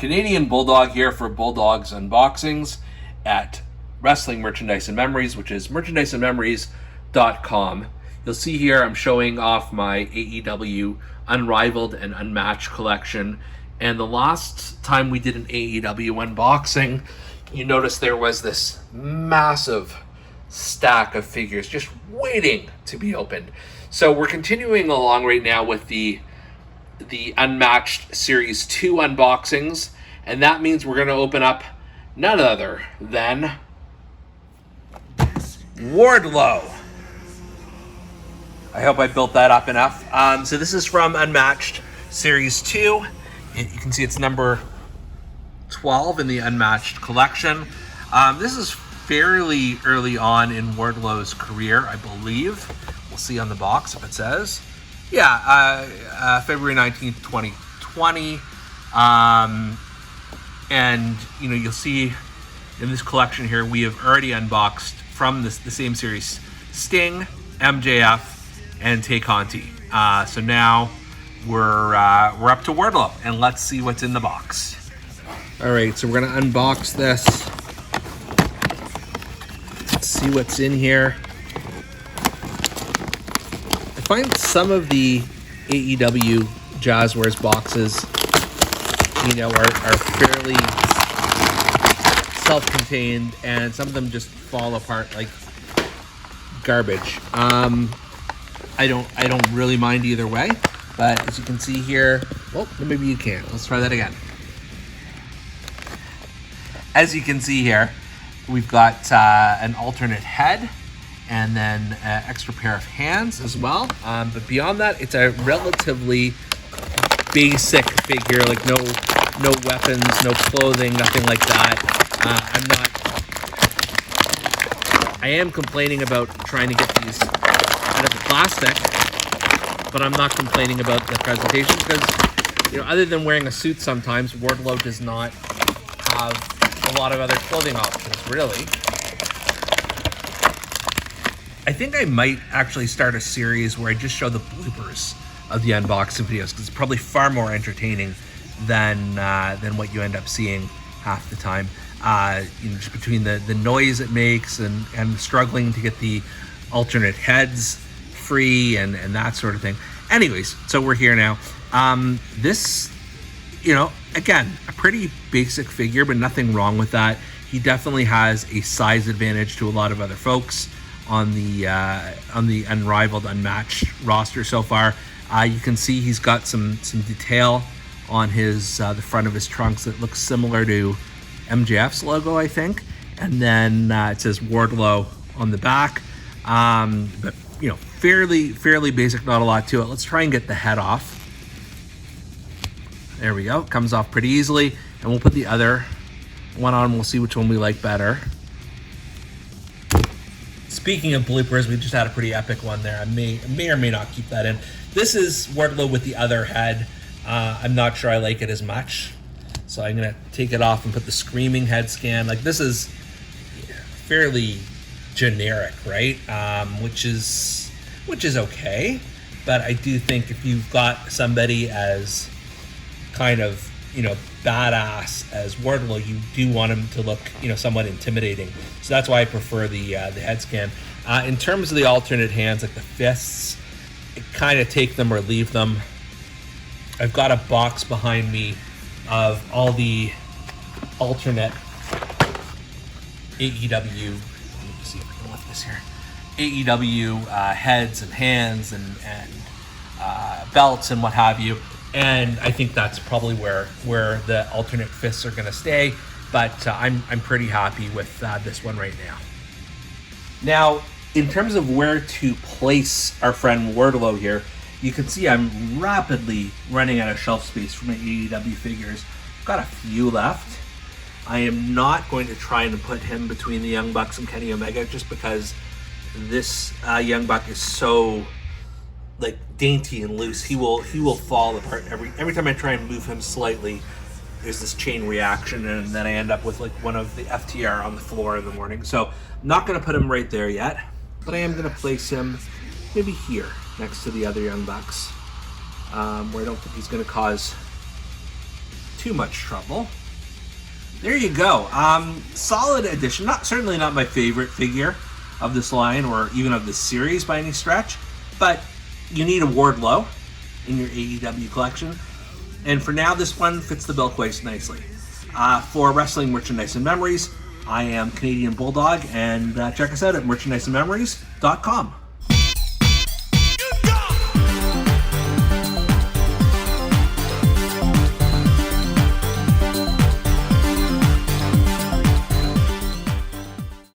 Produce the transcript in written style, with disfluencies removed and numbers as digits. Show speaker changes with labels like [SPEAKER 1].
[SPEAKER 1] Canadian Bulldog here for Bulldog's Unboxings at Wrestling Merchandise and Memories, which is merchandiseandmemories.com. You'll see here I'm showing off my AEW Unrivaled and Unmatched collection. And the last time we did an AEW unboxing, you notice there was this massive stack of figures just waiting to be opened. So we're continuing along right now with the Unmatched Series 2 unboxings, and that means we're going to open up none other than Wardlow. I hope I built that up enough. So this is from Unmatched Series 2. You can see it's number 12 in the Unmatched collection. This is fairly early on in Wardlow's career, I believe. We'll see on the box if it says. Yeah, February 19th, 2020. And, you know, you'll see in this collection here, we have already unboxed from the same series, Sting, MJF, and Tay Conti. So now we're up to Wardlow, and let's see what's in the box. All right, so we're gonna unbox this. Let's see what's in here. I find some of the AEW Jazzwares boxes, you know, are fairly self-contained, and some of them just fall apart like garbage. I don't really mind either way, but as you can see here, well, maybe you can't. Let's try that again. As you can see here, we've got an alternate head, and then an extra pair of hands as well. But beyond that, it's a relatively basic figure, like no weapons, no clothing, nothing like that. I am complaining about trying to get these out of the plastic, but I'm not complaining about the presentation because, you know, other than wearing a suit sometimes, Wardlow does not have a lot of other clothing options, really. I think I might actually start a series where I just show the bloopers of the unboxing videos, because it's probably far more entertaining than what you end up seeing half the time. You know, just between the noise it makes and struggling to get the alternate heads free and that sort of thing. Anyways, so we're here now. This, you know, again, a pretty basic figure, but nothing wrong with that. He definitely has a size advantage to a lot of other folks on the Unrivaled, Unmatched roster so far. You can see he's got some detail on his the front of his trunks that looks similar to MJF's logo, I think. And then it says Wardlow on the back. But, you know, fairly basic, not a lot to it. Let's try and get the head off. There we go. Comes off pretty easily. And we'll put the other one on. We'll see which one we like better. Speaking of bloopers, we just had a pretty epic one there. I may or may not keep that in. This is Wardlow with the other head. I'm not sure I like it as much. So I'm going to take it off and put the screaming head scan. Like, this is fairly generic, right? Which is okay. But I do think if you've got somebody as kind of, you know, badass as Wardlow, you do want him to look, you know, somewhat intimidating. So that's why I prefer the head scan. In terms of the alternate hands, like the fists, kind of take them or leave them. I've got a box behind me of all the alternate AEW, let me see if I can lift this here, AEW heads and hands and belts and what have you. And I think that's probably where the alternate fists are going to stay. But I'm pretty happy with this one right now. Now, in terms of where to place our friend Wardlow here, you can see I'm rapidly running out of shelf space for my AEW figures. I've got a few left. I am not going to try and put him between the Young Bucks and Kenny Omega, just because this Young Buck is so like dainty and loose. He will fall apart every time I try and move him slightly. There's this chain reaction, and then I end up with like one of the FTR on the floor in the morning. So I'm not going to put him right there yet, but I am going to place him maybe here next to the other Young Bucks, where I don't think he's going to cause too much trouble. There you go. Solid addition. Certainly not my favorite figure of this line or even of this series by any stretch, but you need a Wardlow in your AEW collection. And for now, this one fits the bill quite nicely. For Wrestling Merchandise and Memories, I am Canadian Bulldog, and check us out at merchandiseandmemories.com.